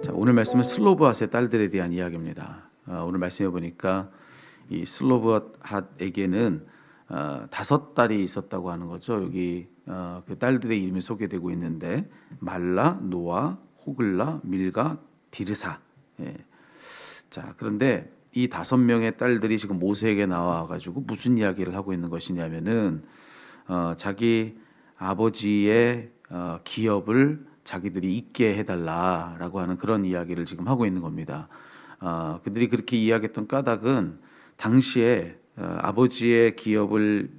자, 오늘 말씀은 슬로브핫의 딸들에 대한 이야기입니다. 오늘 말씀해 보니까 이 슬로브핫에게는 5딸이 있었다고 하는 거죠. 여기 그 딸들의 이름이 소개되고 있는데 말라, 노아, 호글라, 밀가, 디르사. 예. 자, 그런데 이 5명의 딸들이 지금 모세에게 나와 가지고 무슨 이야기를 하고 있는 것이냐면은 자기 아버지의 기업을 자기들이 있게 해달라라고 하는 그런 이야기를 지금 하고 있는 겁니다. 그들이 그렇게 이야기했던 까닭은 당시에 아버지의 기업을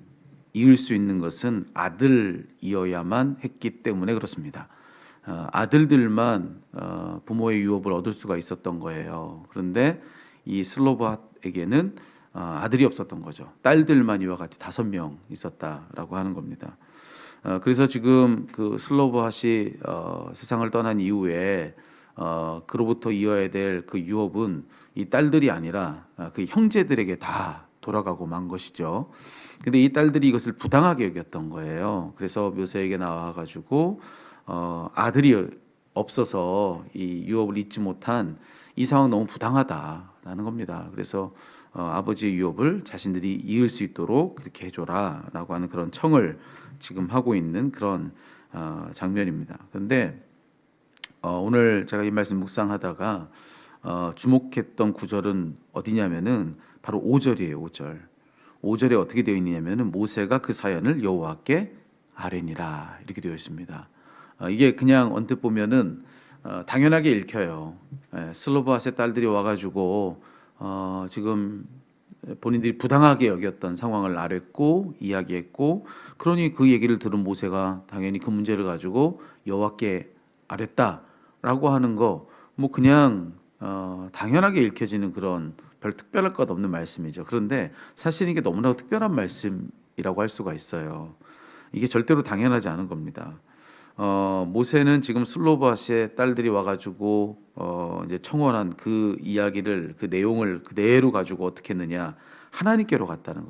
이을 수 있는 것은 아들이어야만 했기 때문에 그렇습니다. 아들들만 부모의 유업을 얻을 수가 있었던 거예요. 그런데 이 슬로바에게는 아들이 없었던 거죠. 딸들만 이와 같이 5명 있었다라고 하는 겁니다. 그래서 지금 그 슬로바핫이 세상을 떠난 이후에 그로부터 이어야 될 그 유업은 이 딸들이 아니라 그 형제들에게 다 돌아가고 만 것이죠. 근데 이 딸들이 이것을 부당하게 여겼던 거예요. 그래서 묘세에게 나와 가지고 아들이 없어서 이 유업을 잇지 못한 이 상황 너무 부당하다라는 겁니다. 그래서 아버지의 유업을 자신들이 이을 수 있도록 그렇게 해줘라라고 하는 그런 청을 지금 하고 있는 그런 장면입니다. 그런데 오늘 제가 이 말씀 묵상하다가 주목했던 구절은 어디냐면은 바로 5절이에요. 5절. 5절에 어떻게 되어 있냐면은 모세가 그 사연을 여호와께 아뢰니라 이렇게 되어 있습니다. 이게 그냥 언뜻 보면은 당연하게 읽혀요. 슬로바핫의 딸들이 와가지고 지금 본인들이 부당하게 여겼던 상황을 아뢰고 이야기했고, 그러니 그 얘기를 들은 모세가 당연히 그 문제를 가지고 여호와께 아뢰다라고 하는 거 뭐 그냥 당연하게 읽혀지는 그런 별 특별할 것 없는 말씀이죠. 그런데 사실 이게 너무나도 특별한 말씀이라고 할 수가 있어요. 이게 절대로 당연하지 않은 겁니다. 모세는 지금 슬로바핫의 딸들이 와가지고 이제 청원한 그 이야기를, 그 내용을 그대로 가지고 어떻게 했느냐, 하나님께로 갔다는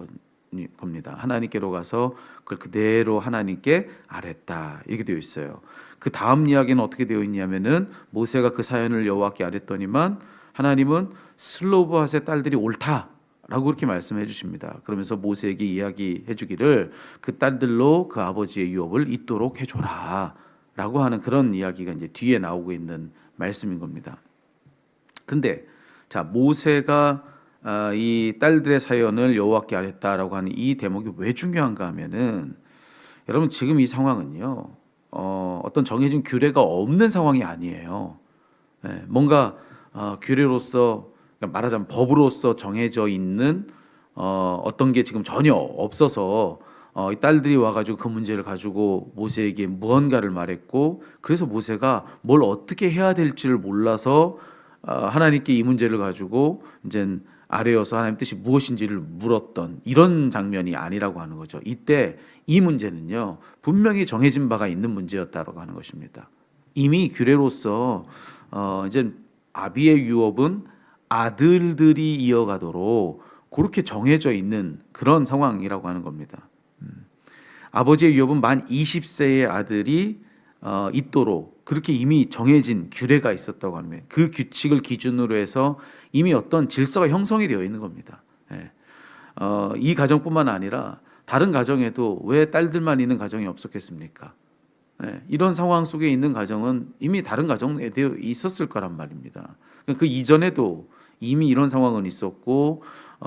겁니다. 하나님께로 가서 그걸 그대로 하나님께 아뢰다 이렇게 되어 있어요. 그 다음 이야기는 어떻게 되어 있냐면은 모세가 그 사연을 여호와께 아뢰더니만 하나님은 슬로바핫의 딸들이 옳다라고 그렇게 말씀해 주십니다. 그러면서 모세에게 이야기해 주기를 그 딸들로 그 아버지의 유업을 잇도록 해줘라 라고 하는 그런 이야기가 이제 뒤에 나오고 있는 말씀인 겁니다. 근데 자, 모세가 이 딸들의 사연을 여호와께 아뢰다라고 하는 이 대목이 왜 중요한가 하면은, 여러분 지금 이 상황은요 어떤 정해진 규례가 없는 상황이 아니에요. 뭔가 규례로서, 말하자면 법으로서 정해져 있는 어떤 게 지금 전혀 없어서 이 딸들이 와가지고 그 문제를 가지고 모세에게 무언가를 말했고, 그래서 모세가 뭘 어떻게 해야 될지를 몰라서 하나님께 이 문제를 가지고 이제 아뢰어서 하나님 뜻이 무엇인지를 물었던 이런 장면이 아니라고 하는 거죠. 이때 이 문제는요 분명히 정해진 바가 있는 문제였다라고 하는 것입니다. 이미 규례로서 이제 아비의 유업은 아들들이 이어가도록 그렇게 정해져 있는 그런 상황이라고 하는 겁니다. 아버지의 유업은 만 20세의 아들이 있도록 그렇게 이미 정해진 규례가 있었다고 합니다. 그 규칙을 기준으로 해서 이미 어떤 질서가 형성이 되어 있는 겁니다. 이 가정뿐만 아니라 다른 가정에도 왜 딸들만 있는 가정이 없었겠습니까? 이런 상황 속에 있는 가정은 이미 다른 가정에 되어 있었을 거란 말입니다. 그 이전에도 이미 이런 상황은 있었고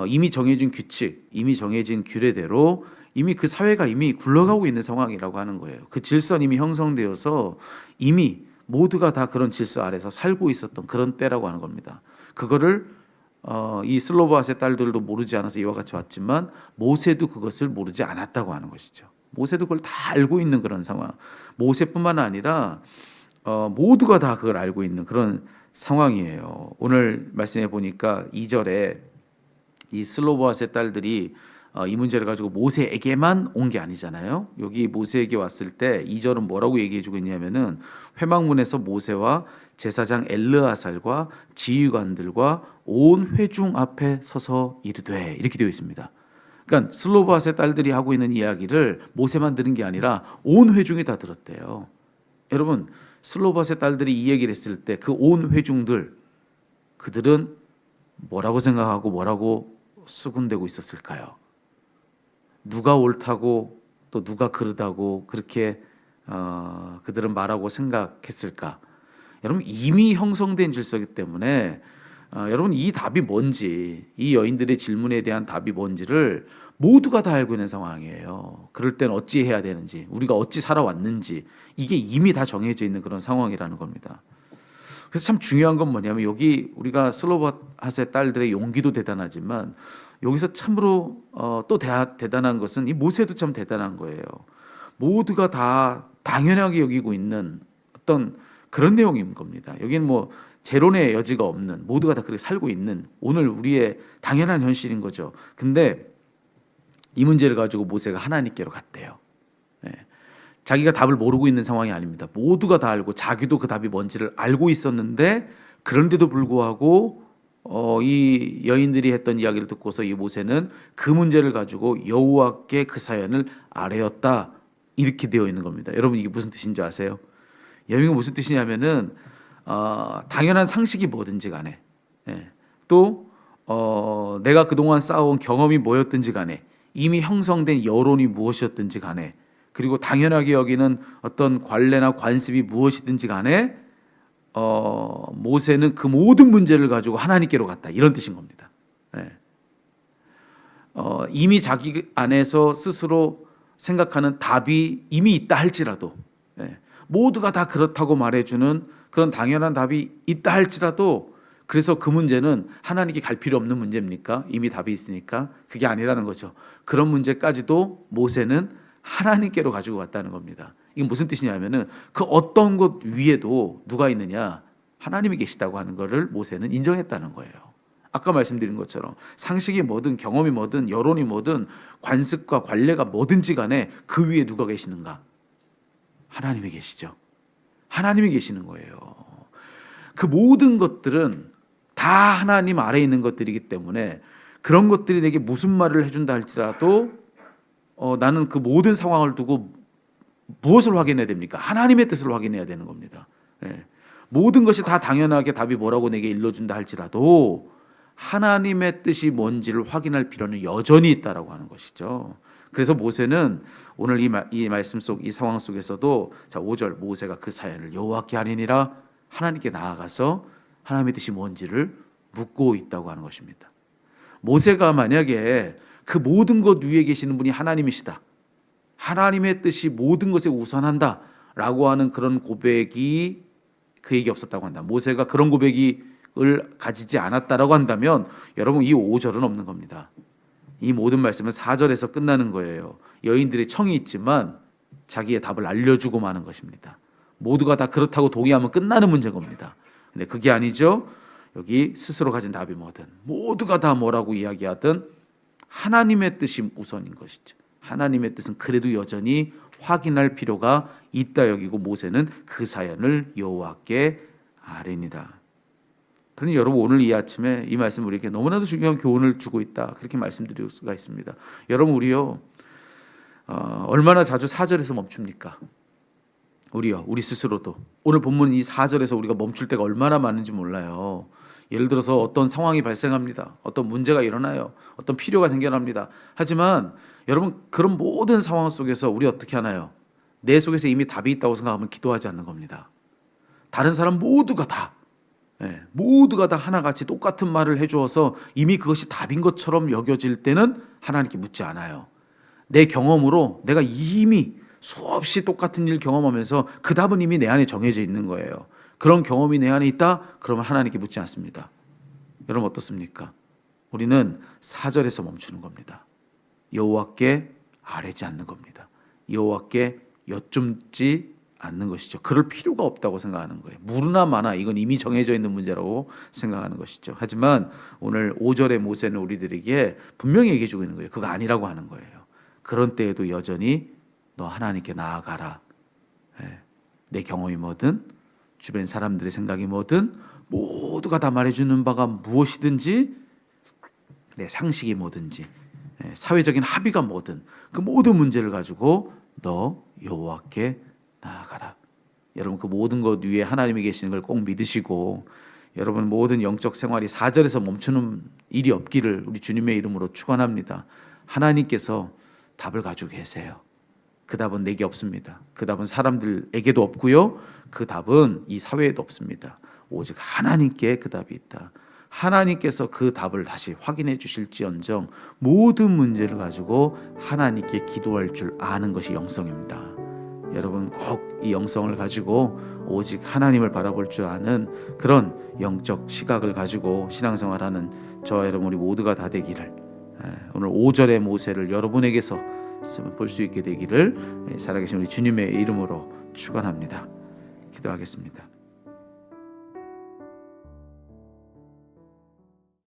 이미 정해진 규칙, 이미 정해진 규례대로 이미 그 사회가 이미 굴러가고 있는 상황이라고 하는 거예요. 그 질서는 이미 형성되어서 이미 모두가 다 그런 질서 아래서 살고 있었던 그런 때라고 하는 겁니다. 그거를 이 슬로바핫의 딸들도 모르지 않아서 이와 같이 왔지만 모세도 그것을 모르지 않았다고 하는 것이죠. 모세도 그걸 다 알고 있는 그런 상황. 모세뿐만 아니라 모두가 다 그걸 알고 있는 그런 상황이에요. 오늘 말씀해 보니까 2절에 이 슬로바핫의 딸들이 이 문제를 가지고 모세에게만 온 게 아니잖아요. 여기 모세에게 왔을 때 2절은 뭐라고 얘기해 주고 있냐면은 회막문에서 모세와 제사장 엘르아살과 지휘관들과 온 회중 앞에 서서 이르되 이렇게 되어 있습니다. 그러니까 슬로바핫의 딸들이 하고 있는 이야기를 모세만 들은 게 아니라 온 회중이 다 들었대요. 여러분 슬로밧의 딸들이 이 얘기를 했을 때 그 온 회중들 그들은 뭐라고 생각하고 뭐라고 수군대고 있었을까요? 누가 옳다고 또 누가 그르다고 그렇게 그들은 말하고 생각했을까? 여러분 이미 형성된 질서이기 때문에 여러분 이 답이 뭔지, 이 여인들의 질문에 대한 답이 뭔지를 모두가 다 알고 있는 상황이에요. 그럴 땐 어찌 해야 되는지, 우리가 어찌 살아왔는지 이게 이미 다 정해져 있는 그런 상황이라는 겁니다. 그래서 참 중요한 건 뭐냐면 여기 우리가 슬로밧의 딸들의 용기도 대단하지만 여기서 참으로 또 대단한 것은 이 모세도 참 대단한 거예요. 모두가 다 당연하게 여기고 있는 어떤 그런 내용인 겁니다. 여기는 뭐 재론의 여지가 없는, 모두가 다 그렇게 살고 있는 오늘 우리의 당연한 현실인 거죠. 근데 이 문제를 가지고 모세가 하나님께로 갔대요. 네. 자기가 답을 모르고 있는 상황이 아닙니다. 모두가 다 알고 자기도 그 답이 뭔지를 알고 있었는데 그런데도 불구하고 이 여인들이 했던 이야기를 듣고서 이 모세는 그 문제를 가지고 여호와께 그 사연을 아뢰었다 이렇게 되어 있는 겁니다. 여러분 이게 무슨 뜻인지 아세요? 여기가 무슨 뜻이냐면은 당연한 상식이 뭐든지 간에 또 내가 그동안 쌓아온 경험이 뭐였든지 간에 이미 형성된 여론이 무엇이었든지 간에 그리고 당연하게 여기는 어떤 관례나 관습이 무엇이든지 간에 모세는 그 모든 문제를 가지고 하나님께로 갔다 이런 뜻인 겁니다. 이미 자기 안에서 스스로 생각하는 답이 이미 있다 할지라도 모두가 다 그렇다고 말해주는 그런 당연한 답이 있다 할지라도 그래서 그 문제는 하나님께 갈 필요 없는 문제입니까? 이미 답이 있으니까 그게 아니라는 거죠. 그런 문제까지도 모세는 하나님께로 가지고 갔다는 겁니다. 이게 무슨 뜻이냐면은 그 어떤 것 위에도 누가 있느냐? 하나님이 계시다고 하는 것을 모세는 인정했다는 거예요. 아까 말씀드린 것처럼 상식이 뭐든 경험이 뭐든 여론이 뭐든 관습과 관례가 뭐든지 간에 그 위에 누가 계시는가? 하나님이 계시죠. 하나님이 계시는 거예요. 그 모든 것들은 다 하나님 아래에 있는 것들이기 때문에 그런 것들이 내게 무슨 말을 해준다 할지라도 나는 그 모든 상황을 두고 무엇을 확인해야 됩니까? 하나님의 뜻을 확인해야 되는 겁니다. 모든 것이 다 당연하게 답이 뭐라고 내게 일러준다 할지라도 하나님의 뜻이 뭔지를 확인할 필요는 여전히 있다라고 하는 것이죠. 그래서 모세는 오늘 이 말씀 속 이 상황 속에서도 자 5절 모세가 그 사연을 여호와께 아뢰니라 하나님께 나아가서 하나님의 뜻이 뭔지를 묻고 있다고 하는 것입니다. 모세가 만약에 그 모든 것 위에 계시는 분이 하나님이시다. 하나님의 뜻이 모든 것에 우선한다 라고 하는 그런 고백이 그에게 없었다고 한다. 모세가 그런 고백을 가지지 않았다라고 한다면 여러분 이 5절은 없는 겁니다. 이 모든 말씀은 4절에서 끝나는 거예요. 여인들의 청이 있지만 자기의 답을 알려주고 마는 것입니다. 모두가 다 그렇다고 동의하면 끝나는 문제인 겁니다. 근데 그게 아니죠. 여기 스스로 가진 답이 뭐든 모두가 다 뭐라고 이야기하든 하나님의 뜻이 우선인 것이죠. 하나님의 뜻은 그래도 여전히 확인할 필요가 있다 여기고 모세는 그 사연을 여호와께 아뢰니라. 그러니 여러분 오늘 이 아침에 이 말씀 우리에게 너무나도 중요한 교훈을 주고 있다 그렇게 말씀드릴 수가 있습니다. 여러분 우리요 얼마나 자주 4절에서 멈춥니까? 우리 스스로도 오늘 본문 이 4절에서 우리가 멈출 때가 얼마나 많은지 몰라요. 예를 들어서 어떤 상황이 발생합니다. 어떤 문제가 일어나요. 어떤 필요가 생겨납니다. 하지만 여러분 그런 모든 상황 속에서 우리 어떻게 하나요? 내 속에서 이미 답이 있다고 생각하면 기도하지 않는 겁니다. 다른 사람 모두가 다 하나같이 똑같은 말을 해주어서 이미 그것이 답인 것처럼 여겨질 때는 하나님께 묻지 않아요. 내 경험으로 내가 이미 수없이 똑같은 일 경험하면서 그 답은 이미 내 안에 정해져 있는 거예요. 그런 경험이 내 안에 있다? 그러면 하나님께 묻지 않습니다. 여러분 어떻습니까? 우리는 4절에서 멈추는 겁니다. 여호와께 아뢰지 않는 겁니다. 여호와께 여쭙지 않는 것이죠. 그럴 필요가 없다고 생각하는 거예요. 무르나 마나 이건 이미 정해져 있는 문제라고 생각하는 것이죠. 하지만 오늘 5절의 모세는 우리들에게 분명히 얘기해 주고 있는 거예요. 그거 아니라고 하는 거예요. 그런 때에도 여전히 너 하나님께 나아가라. 내 경험이 뭐든 주변 사람들의 생각이 뭐든 모두가 다 말해주는 바가 무엇이든지 내 상식이 뭐든지 사회적인 합의가 뭐든 그 모든 문제를 가지고 너 여호와께 나아가라. 여러분 그 모든 것 위에 하나님이 계시는 걸 꼭 믿으시고 여러분 모든 영적 생활이 4절에서 멈추는 일이 없기를 우리 주님의 이름으로 축원합니다. 하나님께서 답을 가지고 계세요. 그 답은 내게 없습니다. 그 답은 사람들에게도 없고요. 그 답은 이 사회에도 없습니다. 오직 하나님께 그 답이 있다. 하나님께서 그 답을 다시 확인해 주실지언정 모든 문제를 가지고 하나님께 기도할 줄 아는 것이 영성입니다. 여러분 꼭 이 영성을 가지고 오직 하나님을 바라볼 줄 아는 그런 영적 시각을 가지고 신앙생활하는 저와 여러분 우리 모두가 다 되기를, 오늘 5절의 모세를 여러분에게서 볼 수 있게 되기를 살아계신 우리 주님의 이름으로 축원합니다. 기도하겠습니다.